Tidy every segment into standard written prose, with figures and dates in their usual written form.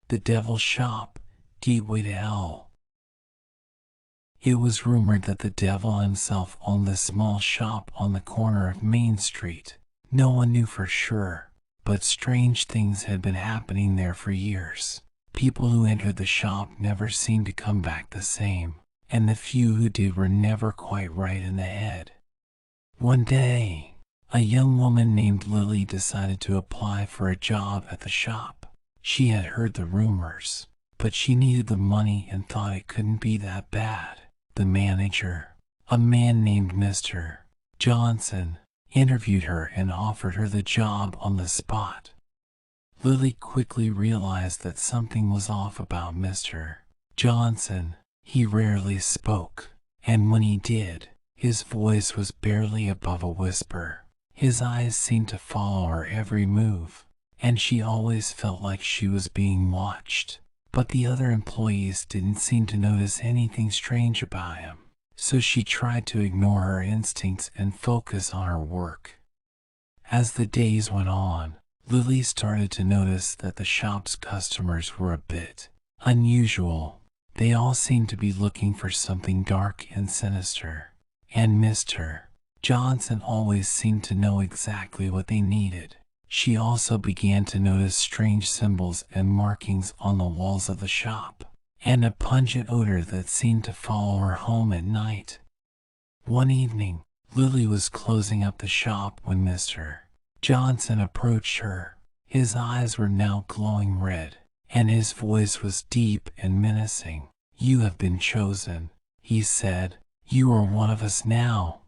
The Devil's Shop, Gateway to Hell. It was rumored that the devil himself owned this small shop on the corner of Main Street. No one knew for sure, but strange things had been happening there for years. People who entered the shop never seemed to come back the same, and the few who did were never quite right in the head. One day, a young woman named Lily decided to apply for a job at the shop. She had heard the rumors, but she needed the money and thought it couldn't be that bad. The manager, a man named Mr. Johnson, interviewed her and offered her the job on the spot. Lily quickly realized that something was off about Mr. Johnson. He rarely spoke, and when he did, his voice was barely above a whisper. His eyes seemed to follow her every move, and she always felt like she was being watched. But the other employees didn't seem to notice anything strange about him, so she tried to ignore her instincts and focus on her work. As the days went on, Lily started to notice that the shop's customers were a bit unusual. They all seemed to be looking for something dark and sinister, and Mr. Johnson always seemed to know exactly what they needed. She also began to notice strange symbols and markings on the walls of the shop, and a pungent odor that seemed to follow her home at night. One evening, Lily was closing up the shop when Mr. Johnson approached her. His eyes were now glowing red, and his voice was deep and menacing. "You have been chosen," he said. "You are one of us now."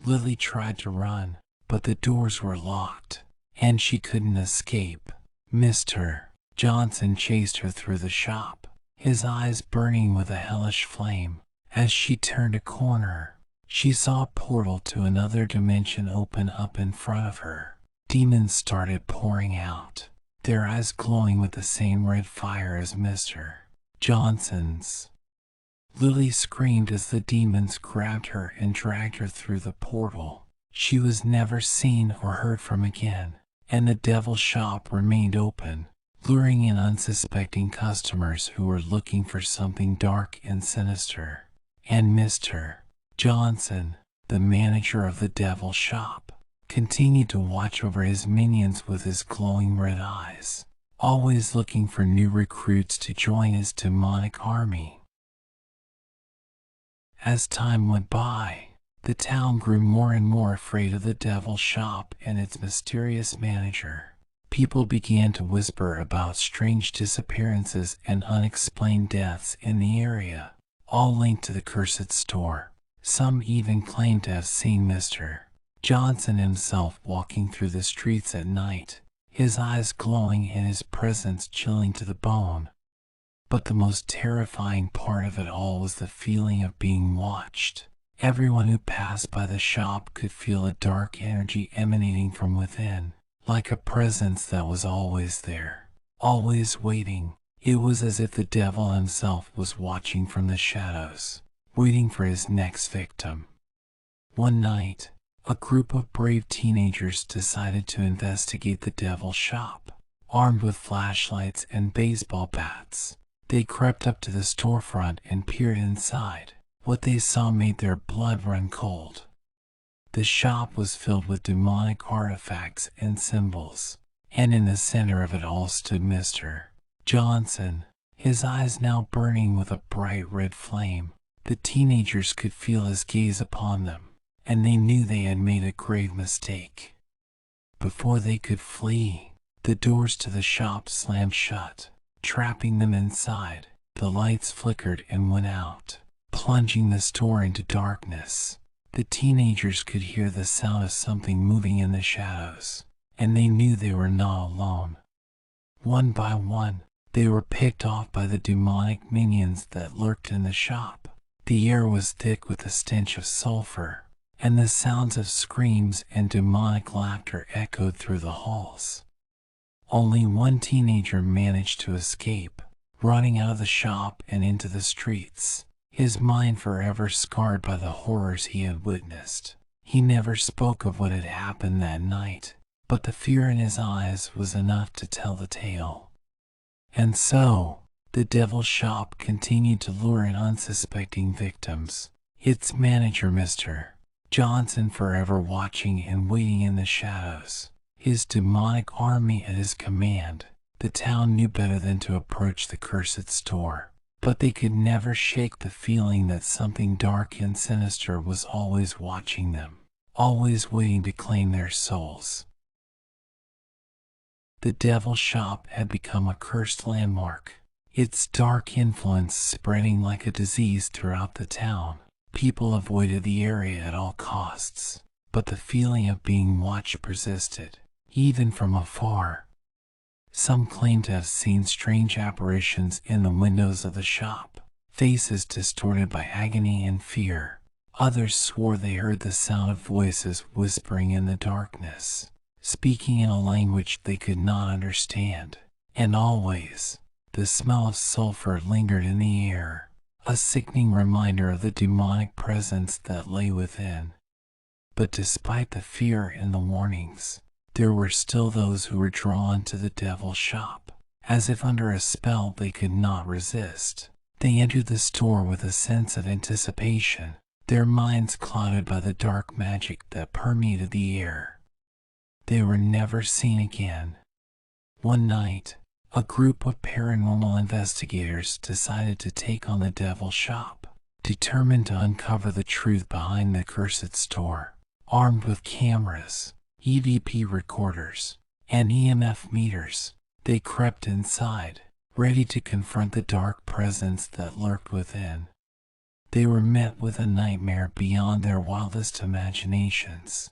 Lily tried to run, but the doors were locked, and she couldn't escape. Mr. Johnson chased her through the shop, his eyes burning with a hellish flame. As she turned a corner, she saw a portal to another dimension open up in front of her. Demons started pouring out, their eyes glowing with the same red fire as Mr. Johnson's. Lily screamed as the demons grabbed her and dragged her through the portal. She was never seen or heard from again, and the Devil's Shop remained open, luring in unsuspecting customers who were looking for something dark and sinister. And Mr. Johnson, the manager of the Devil's Shop, continued to watch over his minions with his glowing red eyes, always looking for new recruits to join his demonic army. As time went by, the town grew more and more afraid of the Devil's Shop and its mysterious manager. People began to whisper about strange disappearances and unexplained deaths in the area, all linked to the cursed store. Some even claimed to have seen Mr. Johnson himself walking through the streets at night, his eyes glowing and his presence chilling to the bone. But the most terrifying part of it all was the feeling of being watched. Everyone who passed by the shop could feel a dark energy emanating from within, like a presence that was always there, always waiting. It was as if the devil himself was watching from the shadows, waiting for his next victim. One night, a group of brave teenagers decided to investigate the Devil's Shop. Armed with flashlights and baseball bats, they crept up to the storefront and peered inside. What they saw made their blood run cold. The shop was filled with demonic artifacts and symbols, and in the center of it all stood Mr. Johnson, his eyes now burning with a bright red flame. The teenagers could feel his gaze upon them, and they knew they had made a grave mistake. Before they could flee, the doors to the shop slammed shut, trapping them inside. The lights flickered and went out, plunging the store into darkness. The teenagers could hear the sound of something moving in the shadows, and they knew they were not alone. One by one, they were picked off by the demonic minions that lurked in the shop. The air was thick with the stench of sulfur, and the sounds of screams and demonic laughter echoed through the halls. Only one teenager managed to escape, running out of the shop and into the streets, his mind forever scarred by the horrors he had witnessed. He never spoke of what had happened that night, but the fear in his eyes was enough to tell the tale. And so, the Devil's Shop continued to lure in unsuspecting victims. Its manager, Mr. Johnson, forever watching and waiting in the shadows, his demonic army at his command. The town knew better than to approach the cursed store, but they could never shake the feeling that something dark and sinister was always watching them, always waiting to claim their souls. The Devil's Shop had become a cursed landmark, its dark influence spreading like a disease throughout the town. People avoided the area at all costs, but the feeling of being watched persisted, even from afar. Some claimed to have seen strange apparitions in the windows of the shop, faces distorted by agony and fear. Others swore they heard the sound of voices whispering in the darkness, speaking in a language they could not understand. And always, the smell of sulfur lingered in the air, a sickening reminder of the demonic presence that lay within. But despite the fear and the warnings, there were still those who were drawn to the Devil's Shop. As if under a spell they could not resist, they entered the store with a sense of anticipation, their minds clouded by the dark magic that permeated the air. They were never seen again. One night, a group of paranormal investigators decided to take on the Devil's Shop, determined to uncover the truth behind the cursed store. Armed with cameras, EVP recorders, and EMF meters, they crept inside, ready to confront the dark presence that lurked within. They were met with a nightmare beyond their wildest imaginations.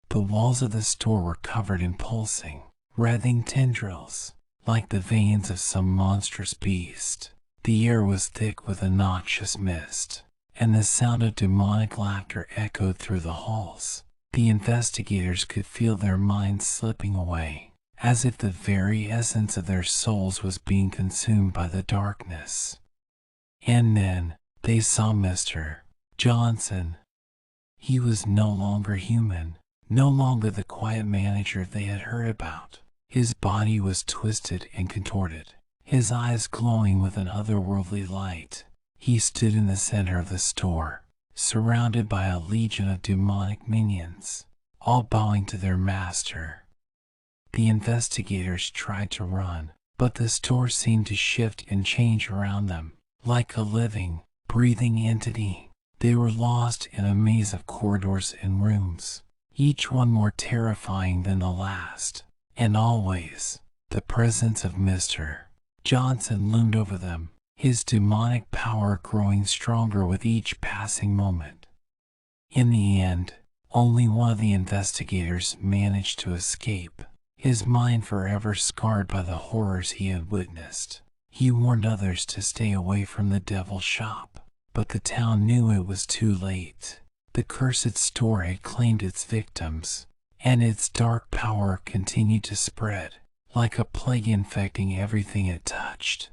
The walls of the store were covered in pulsing, writhing tendrils, like the veins of some monstrous beast. The air was thick with a noxious mist, and the sound of demonic laughter echoed through the halls. The investigators could feel their minds slipping away, as if the very essence of their souls was being consumed by the darkness. And then, they saw Mr. Johnson. He was no longer human, no longer the quiet manager they had heard about. His body was twisted and contorted, his eyes glowing with an otherworldly light. He stood in the center of the store, surrounded by a legion of demonic minions, all bowing to their master. The investigators tried to run, but the store seemed to shift and change around them. Like a living, breathing entity, they were lost in a maze of corridors and rooms, each one more terrifying than the last. And always, the presence of Mr. Johnson loomed over them, his demonic power growing stronger with each passing moment. In the end, only one of the investigators managed to escape, his mind forever scarred by the horrors he had witnessed. He warned others to stay away from the Devil's Shop, but the town knew it was too late. The cursed store had claimed its victims, and its dark power continued to spread, like a plague infecting everything it touched.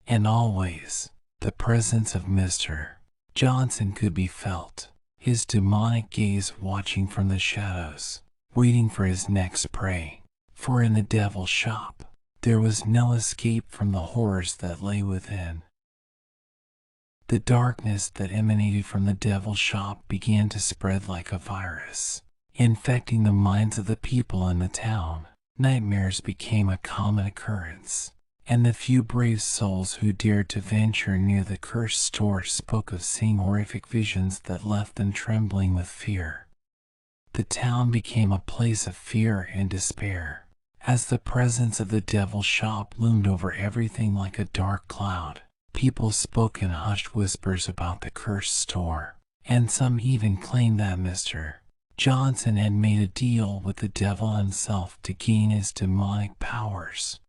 And always, the presence of Mr. Johnson could be felt, his demonic gaze watching from the shadows, waiting for his next prey. For in the Devil's Shop, there was no escape from the horrors that lay within. The darkness that emanated from the Devil's Shop began to spread like a virus, infecting the minds of the people in the town. Nightmares became a common occurrence, and the few brave souls who dared to venture near the cursed store spoke of seeing horrific visions that left them trembling with fear. The town became a place of fear and despair, as the presence of the Devil's Shop loomed over everything like a dark cloud. People spoke in hushed whispers about the cursed store, and some even claimed that Mr. Johnson had made a deal with the devil himself to gain his demonic powers.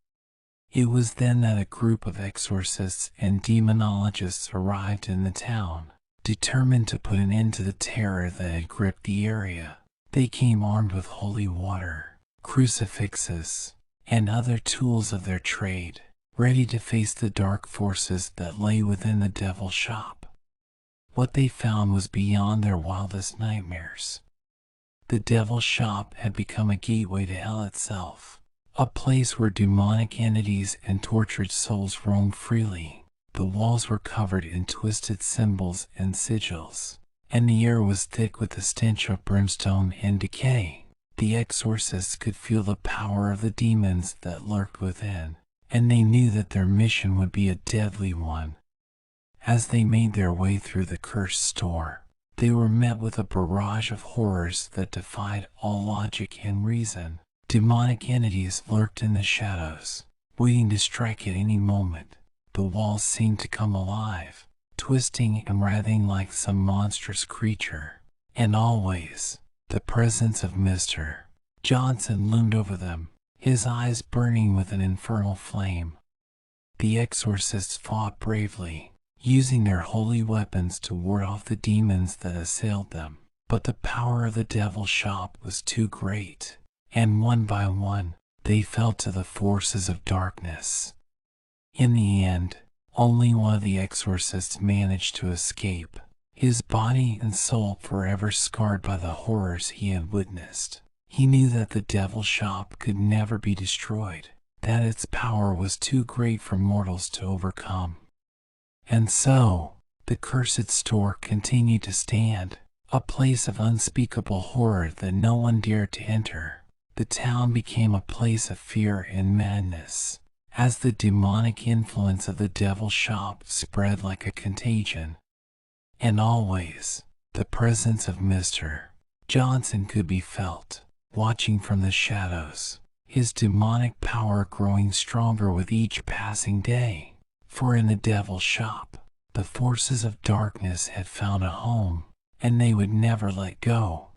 It was then that a group of exorcists and demonologists arrived in the town, determined to put an end to the terror that had gripped the area. They came armed with holy water, crucifixes, and other tools of their trade, ready to face the dark forces that lay within the Devil's Shop. What they found was beyond their wildest nightmares. The Devil's Shop had become a gateway to hell itself, a place where demonic entities and tortured souls roamed freely. The walls were covered in twisted symbols and sigils, and the air was thick with the stench of brimstone and decay. The exorcists could feel the power of the demons that lurked within, and they knew that their mission would be a deadly one. As they made their way through the cursed store, they were met with a barrage of horrors that defied all logic and reason. Demonic entities lurked in the shadows, waiting to strike at any moment. The walls seemed to come alive, twisting and writhing like some monstrous creature. And always, the presence of Mr. Johnson loomed over them, his eyes burning with an infernal flame. The exorcists fought bravely, using their holy weapons to ward off the demons that assailed them. But the power of the devil's shop was too great, and one by one, they fell to the forces of darkness. In the end, only one of the exorcists managed to escape, his body and soul forever scarred by the horrors he had witnessed. He knew that the devil's shop could never be destroyed, that its power was too great for mortals to overcome. And so, the cursed store continued to stand, a place of unspeakable horror that no one dared to enter. The town became a place of fear and madness, as the demonic influence of the devil's shop spread like a contagion. And always, the presence of Mr. Johnson could be felt, watching from the shadows, his demonic power growing stronger with each passing day. For in the devil's shop, the forces of darkness had found a home, and they would never let go.